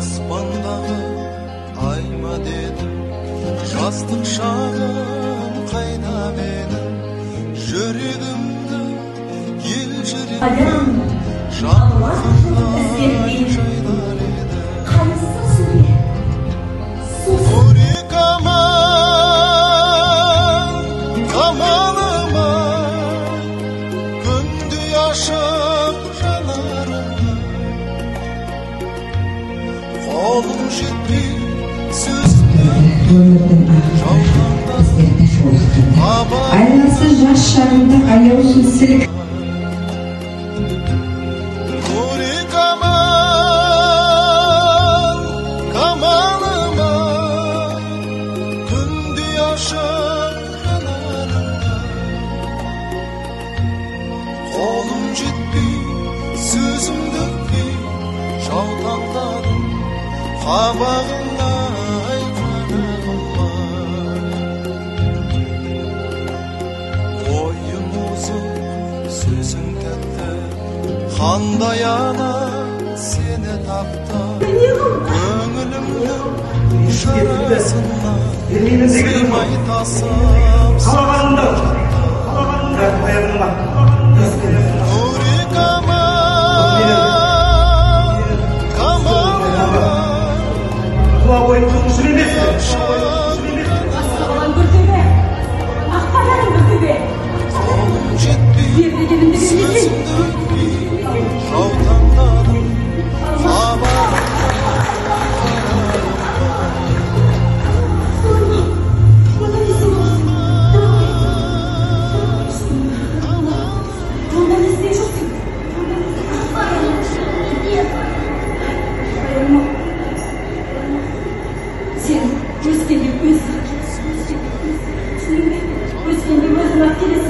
аспандағы айма дедім, жастық шағым қайда менің, жүрегімді елжіреген жанымдай жайлар еді. Қорек аман, қамалыма күндей ашып жанарымды, қолым жетпей Айласы жас шағында аяусыз сілік. Қорек аман, қамалыма күндей ашып жанарымды, қолым жетпей сөзім төкпей жаутаңдадым қабағыңа сөзің тәтті, қандай ана сені тапты, көңілімнің жарасына сыймай тасып Қорек аман, қамалыма қолым жетпей сөзімді өтпей жаутаңдадым Сен өскенде өзің әкелесің, өскенде өзің әкелесің.